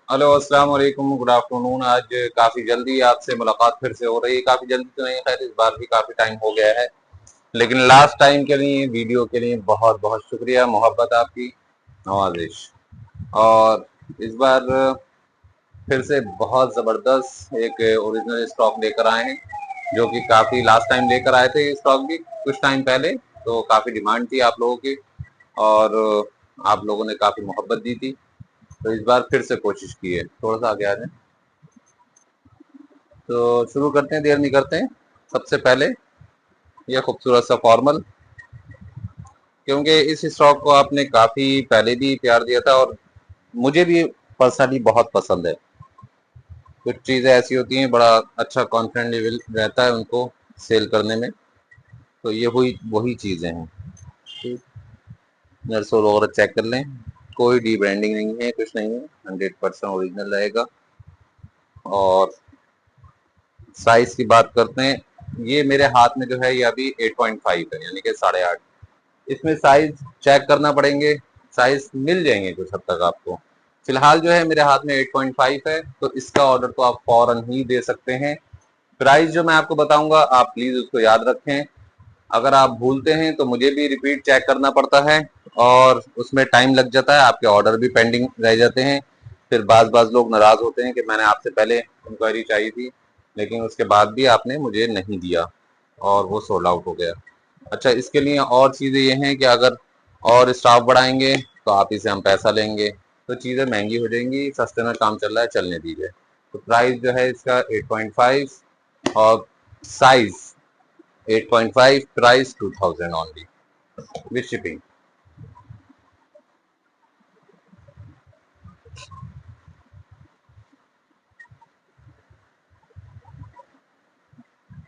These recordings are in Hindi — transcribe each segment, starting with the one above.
हेलो, अस्सलाम वालेकुम, गुड आफ्टरनून। आज काफी जल्दी आपसे मुलाकात फिर से हो रही है। काफी जल्दी तो नहीं, खैर इस बार भी काफी टाइम हो गया है, लेकिन लास्ट टाइम के लिए वीडियो के लिए बहुत बहुत शुक्रिया, मोहब्बत आपकी, नवाजिश। और इस बार फिर से बहुत जबरदस्त एक ओरिजिनल स्टॉक लेकर आए हैं, जो कि काफी लास्ट टाइम लेकर आए थे स्टॉक भी कुछ टाइम पहले। तो काफी डिमांड थी आप लोगों की, और आप लोगों ने काफी मोहब्बत दी थी। तो इस बार फिर से कोशिश की है, थोड़ा सा आगे आ जाए। तो शुरू करते हैं, देर नहीं करते हैं। सबसे पहले यह खूबसूरत सा फॉर्मल, क्योंकि इस स्टॉक को आपने काफी पहले भी प्यार दिया था, और मुझे भी पर्सनली बहुत पसंद है। कुछ चीजें ऐसी होती हैं, बड़ा अच्छा कॉन्फिडेंट लेवल रहता है उनको सेल करने में। तो ये वही वही चीजें हैं। ठीक, नर्सों वगैरह चेक कर लें, कोई डी ब्रांडिंग नहीं है, कुछ नहीं है, 100% ओरिजिनल रहेगा। और साइज की बात करते हैं, ये मेरे हाथ में जो है ये अभी 8.5 है, यानी कि 8.5। इसमें साइज चेक करना पड़ेंगे, साइज मिल जाएंगे कुछ हद तक आपको। फिलहाल जो है मेरे हाथ में 8.5 है, तो इसका ऑर्डर तो आप फौरन ही दे सकते हैं। प्राइस जो मैं आपको बताऊंगा, आप प्लीज उसको याद रखें। अगर आप भूलते हैं तो मुझे भी रिपीट चेक करना पड़ता है, और उसमें टाइम लग जाता है, आपके ऑर्डर भी पेंडिंग रह जाते हैं। फिर बाज बाज लोग नाराज होते हैं कि मैंने आपसे पहले इंक्वायरी चाहिए थी, लेकिन उसके बाद भी आपने मुझे नहीं दिया, और वो सोल्ड आउट हो गया। अच्छा, इसके लिए और चीज़ें ये हैं कि अगर और स्टाफ बढ़ाएंगे तो आप ही से हम पैसा लेंगे, तो चीज़ें महंगी हो जाएंगी। सस्ते में काम चल रहा है, चलने दीजिए। तो प्राइस जो है इसका 8.5, और size 8.5, price 2000 only with shipping.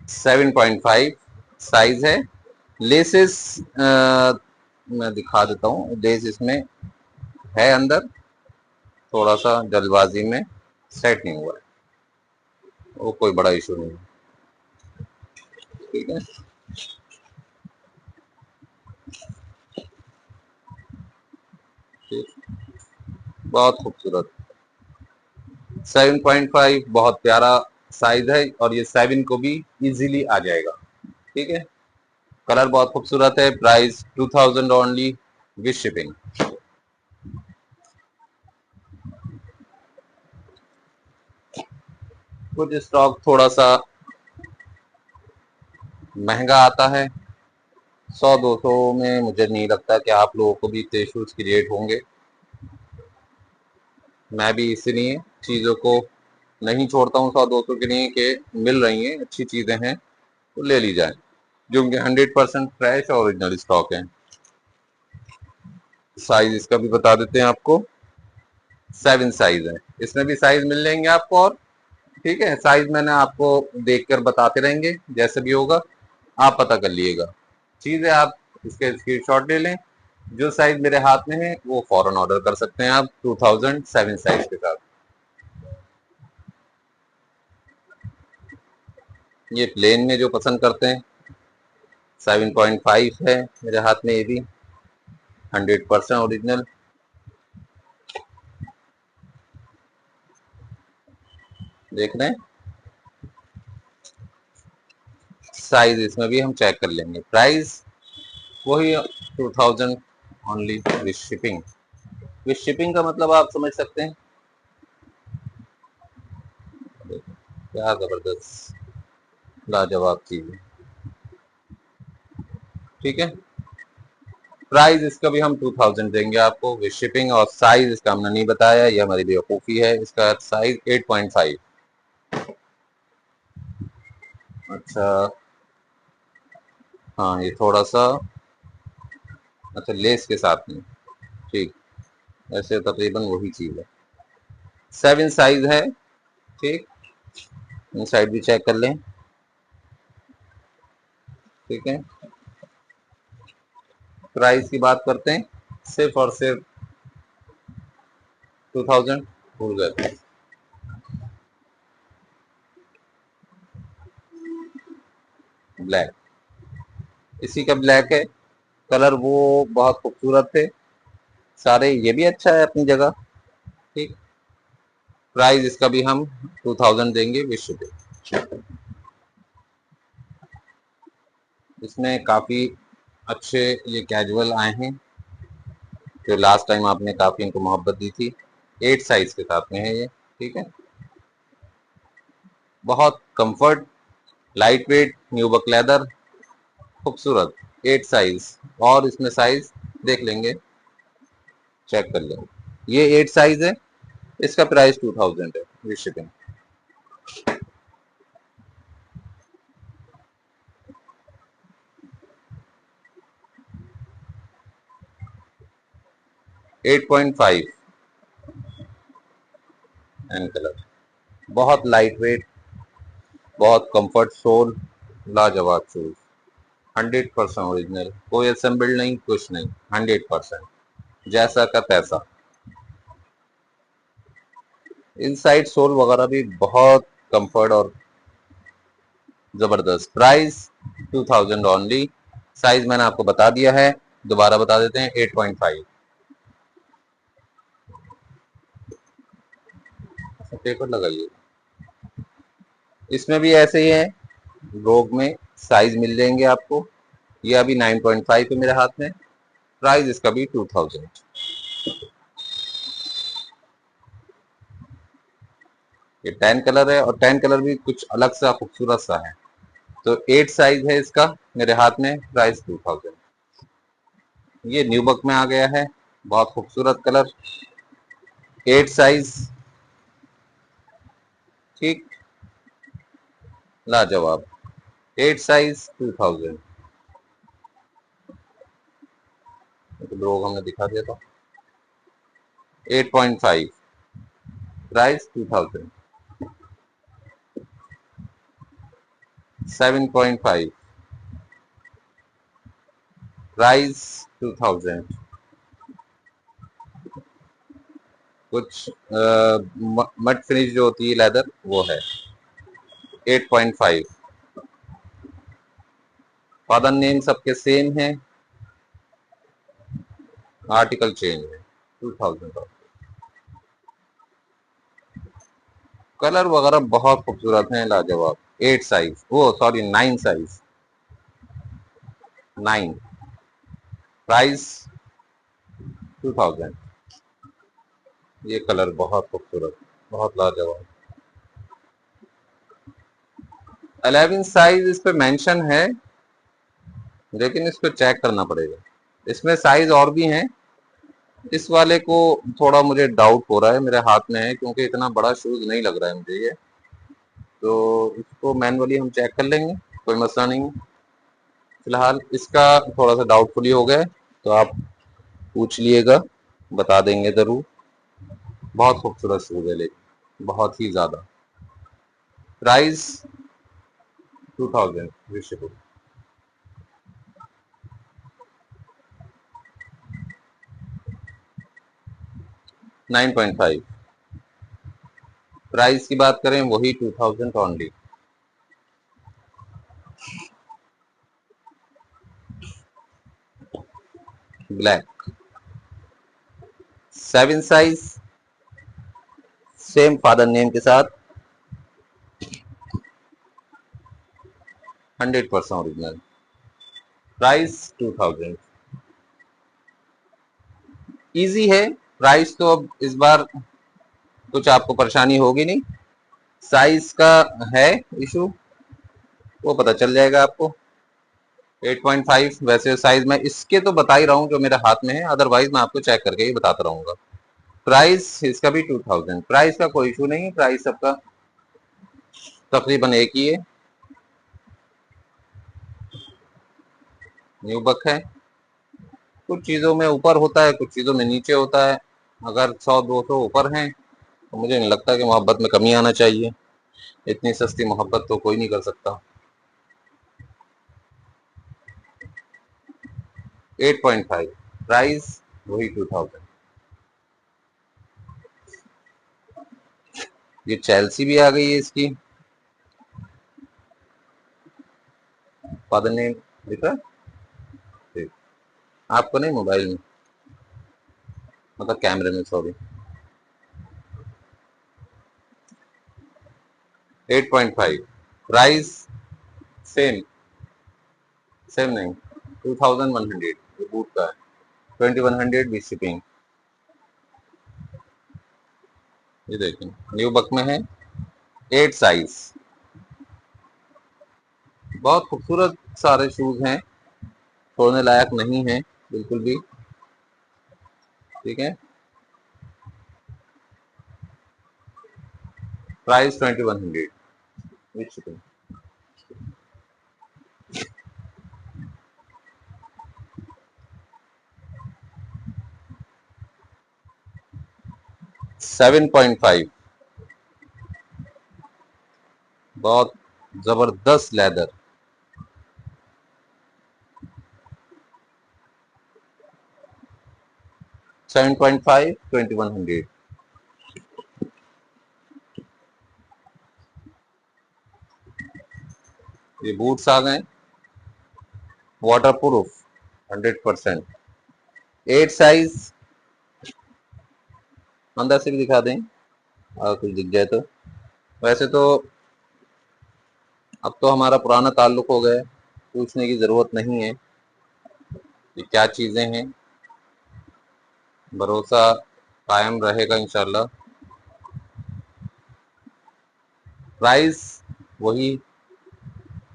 7.5 size है। लेसेस मैं दिखा देता हूँ, लेस इसमें है अंदर, थोड़ा सा जल्दबाजी में सेट नहीं हुआ है, वो कोई बड़ा इशू नहीं है। ठीक है, ठीक, बहुत खूबसूरत। 7.5 बहुत प्यारा साइज है, और ये 7 को भी इजीली आ जाएगा। ठीक है, कलर बहुत खूबसूरत है। Price 2000 only with shipping. कुछ स्टॉक थोड़ा सा महंगा आता है, 100-200 में मुझे नहीं लगता कि आप लोगों को भी इतने इशूज क्रिएट होंगे। मैं भी इसलिए चीज़ों को नहीं छोड़ता हूँ 100-200 के लिए, कि मिल रही हैं, अच्छी चीज़ें हैं तो ले ली जाए, जो कि 100% फ्रेश और ओरिजिनल स्टॉक है। साइज इसका भी बता देते हैं आपको, 7 साइज है। इसमें भी साइज मिल जाएंगे आपको, और ठीक है, साइज मैंने आपको देखकर बताते रहेंगे, जैसे भी होगा आप पता कर लिएगा। चीज़ है, आप इसके स्क्रीनशॉट ले लें। जो साइज मेरे हाथ में है वो फौरन ऑर्डर कर सकते हैं आप, 2007 साइज के साथ। ये प्लेन में जो पसंद करते हैं, 7.5 है मेरे हाथ में, ये भी 100% ओरिजिनल। देख रहे हैं, साइज इसमें भी हम चेक कर लेंगे। प्राइस वही 2000 only with shipping. With shipping का मतलब आप समझ सकते हैं। क्या जबरदस्त लाजवाब चीज है। ठीक है, प्राइस इसका भी हम 2000 देंगे आपको विद शिपिंग, और साइज इसका हमने नहीं बताया, ये हमारी बेवकूफ़ी है। इसका साइज 8.5। अच्छा, हाँ ये थोड़ा सा, अच्छा लेस के साथ में, ठीक, ऐसे तकरीबन वही चीज़ है। 7 साइज है। ठीक, इन साइड भी चेक कर लें। ठीक है, प्राइस की बात करते हैं, सिर्फ और सिर्फ 2000। भूल गए थे, ब्लैक, इसी का ब्लैक है। कलर वो बहुत खूबसूरत थे सारे, ये भी अच्छा है अपनी जगह। ठीक, प्राइस इसका भी हम 2000 देंगे विद शिपिंग। इसमें काफी अच्छे ये कैजुअल आए हैं, जो लास्ट टाइम आपने काफी इनको मोहब्बत दी थी। 8 साइज के साथ में है ये, ठीक है। बहुत comfort, light weight, nubuck leather, खूबसूरत। 8 साइज, और इसमें साइज देख लेंगे, चेक कर लेंगे। ये 8 साइज है, इसका प्राइस 2000 है विद शिपिंग। 8.5 एन कलर, बहुत लाइट वेट, बहुत कंफर्ट सोल, लाजवाब शूज, 100% ओरिजिनल, कोई असेंबल्ड नहीं, कुछ नहीं, 100% जैसा का तैसा। इनसाइड सोल वगैरह भी बहुत कंफर्ट और जबरदस्त। Price 2000 only. साइज मैंने आपको बता दिया है, दोबारा बता देते हैं, 8.5। पेपर लगाइए। इसमें भी ऐसे ही है, रोग में साइज मिल जाएंगे आपको। ये अभी 9.5 है मेरे हाथ में। प्राइस इसका भी 2000। ये 10 कलर है, और 10 कलर भी कुछ अलग सा खूबसूरत सा है। तो 8 साइज है इसका मेरे हाथ में, प्राइस 2000। ये न्यू बक में आ गया है, बहुत खूबसूरत कलर, 8 साइज, ठीक, लाजवाब। 8 साइज 2000। लोग हमने दिखा दिया था। 8.5 प्राइस 2000। 7.5 प्राइस 2000। कुछ मट फिनिश जो होती है लेदर, वो है। 8.5। फादर नेम सबके सेम है, आर्टिकल चेंज है। 2000। कलर वगैरह बहुत खूबसूरत है, लाजवाब। 8 साइज, वो सॉरी 9 साइज, 9। प्राइस 2000। ये कलर बहुत खूबसूरत, बहुत लाजवाब। 11 साइज इस पे मेंशन है, लेकिन इसको चेक करना पड़ेगा। इसमें साइज और भी हैं। इस वाले को थोड़ा मुझे डाउट हो रहा है, मेरे हाथ में है, क्योंकि इतना बड़ा शूज नहीं लग रहा है मुझे ये। तो इसको मैनुअली हम चेक कर लेंगे, कोई मसला नहीं। फिलहाल इसका थोड़ा सा डाउटफुल ही हो गया है, तो आप पूछ लिएगा, बता देंगे जरूर। बहुत खूबसूरत शूज है, लेकिन बहुत ही ज्यादा। प्राइस 2000 विशिबल। 9.5। प्राइस की बात करें, वही 2000 only. Black 7 size, same father name के साथ, 100% ओरिजिनल। प्राइस 2000। इजी है। प्राइस तो अब इस बार कुछ आपको परेशानी होगी नहीं। साइज का है इशू, वो पता चल जाएगा आपको। 8.5 वैसे साइज मैं इसके तो बता ही रहा हूँ जो मेरे हाथ में है, अदरवाइज मैं आपको चेक करके ही बताता रहूंगा। प्राइस इसका भी 2000। प्राइस का कोई इशू नहीं, प्राइस सबका तकरीबन एक ही है। न्यू बक है, कुछ चीज़ों में ऊपर होता है, कुछ चीज़ों में नीचे होता है। अगर 100-200 ऊपर हैं, तो मुझे नहीं लगता कि मोहब्बत में कमी आना चाहिए। इतनी सस्ती मोहब्बत तो कोई नहीं कर सकता। 8.5 प्राइस, वही 2000। ये चेल्सी भी आ गई है इसकी। फादर नेम दिख रहा है? ठीक। आपको नहीं, मोबाइल में, मतलब कैमरे में, सॉरी। 8.5 प्राइस सेम सेम नहीं 2100 ये बूट का है 2100 विद शिपिंग। ये देखिए न्यू बक में है 8 साइज। बहुत खूबसूरत सारे शूज हैं, छोड़ने लायक नहीं है बिल्कुल भी। ठीक है price 2100 with shipping. Seven point five बहुत जबरदस्त लेदर। 7.5 2100। ये बूट्स आ गए वाटर प्रूफ 100%। 8 साइज अंदर से भी दिखा दें अगर कुछ दिख जाए तो। वैसे तो अब तो हमारा पुराना ताल्लुक हो गया है, पूछने की जरूरत नहीं है कि क्या चीजें हैं, भरोसा कायम रहेगा इंशाल्लाह। प्राइस वही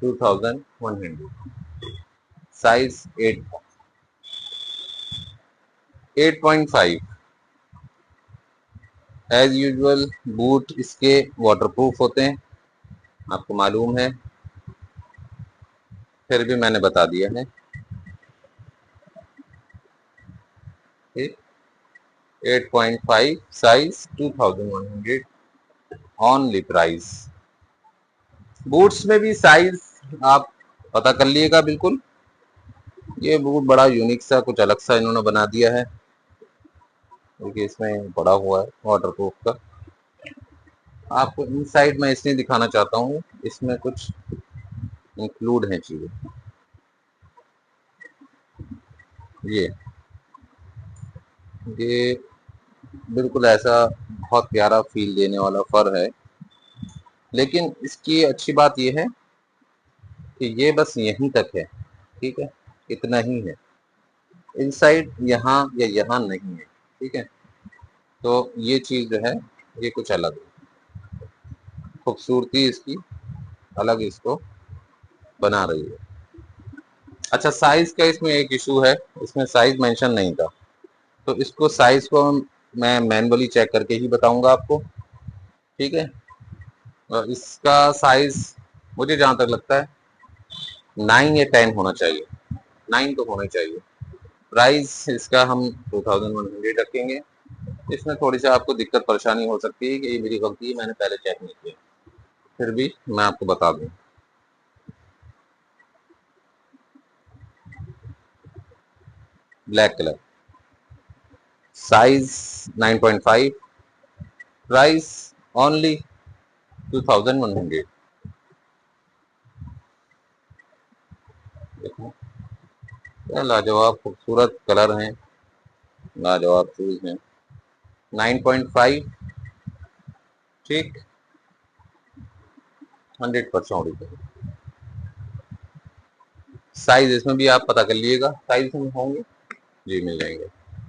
2100। साइज 8.5। एज यूजुअल बूट इसके वाटरप्रूफ होते हैं, आपको मालूम है, फिर भी मैंने बता दिया है। ठीक 8.5 साइज 2100 ऑनली प्राइस। बूट्स में भी साइज आप पता कर लिएगा बिल्कुल। ये बूट बड़ा यूनिक सा कुछ अलग सा इन्होंने बना दिया है, क्योंकि इसमें पड़ा हुआ है वाटरप्रूफ का। आपको इनसाइड मैं इसलिए दिखाना चाहता हूँ, इसमें कुछ इंक्लूड है चीजें। ये बिल्कुल ऐसा बहुत प्यारा फील देने वाला फर है, लेकिन इसकी अच्छी बात यह है कि ये बस यहीं तक है। ठीक है इतना ही है, इनसाइड यहाँ या यहाँ नहीं है। ठीक है तो ये चीज जो है ये कुछ अलग है, खूबसूरती इसकी अलग इसको बना रही है। अच्छा साइज का इसमें एक इशू है, इसमें साइज मेंशन नहीं था, तो इसको साइज को मैं मैनुअली चेक करके ही बताऊंगा आपको। ठीक है इसका साइज मुझे जहां तक लगता है 9 या 10 होना चाहिए, 9 तो होना चाहिए। प्राइस इसका हम 2100 रखेंगे। इसमें थोड़ी सी आपको दिक्कत परेशानी हो सकती है कि ये मेरी गलती है, मैंने पहले चेक नहीं किया, फिर भी मैं आपको बता दूं। Black colour size 9.5 price only 2100। लाजवाब खूबसूरत कलर हैं, लाजवाब शूज हैं। 9.5 ठीक 100% ओरिजिनल। साइज इसमें भी आप पता कर लीजिएगा, साइज इसमें होंगे जी मिल जाएंगे।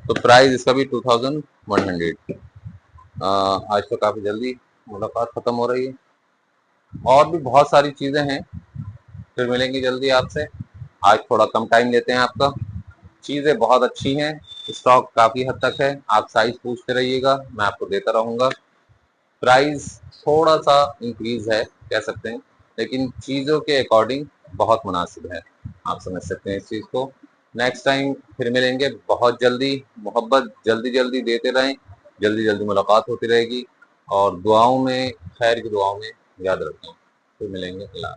तो प्राइस इसका भी 2100। आज तो काफी जल्दी मुलाकात खत्म हो रही है, और भी बहुत सारी चीजें हैं, फिर मिलेंगे जल्दी आपसे। आज थोड़ा कम टाइम लेते हैं आपका। चीजें बहुत अच्छी हैं, स्टॉक काफी हद तक है, आप साइज पूछते रहिएगा, मैं आपको देता रहूंगा। प्राइस थोड़ा सा इंक्रीज है कह सकते हैं, लेकिन चीजों के अकॉर्डिंग बहुत मुनासिब है, आप समझ सकते हैं इस चीज को। नेक्स्ट टाइम फिर मिलेंगे बहुत जल्दी। मोहब्बत जल्दी जल्दी देते रहें, जल्दी जल्दी मुलाकात होती रहेगी, और दुआओं में, खैर की दुआओं में याद रखें। फिर मिलेंगे। अल्लाह।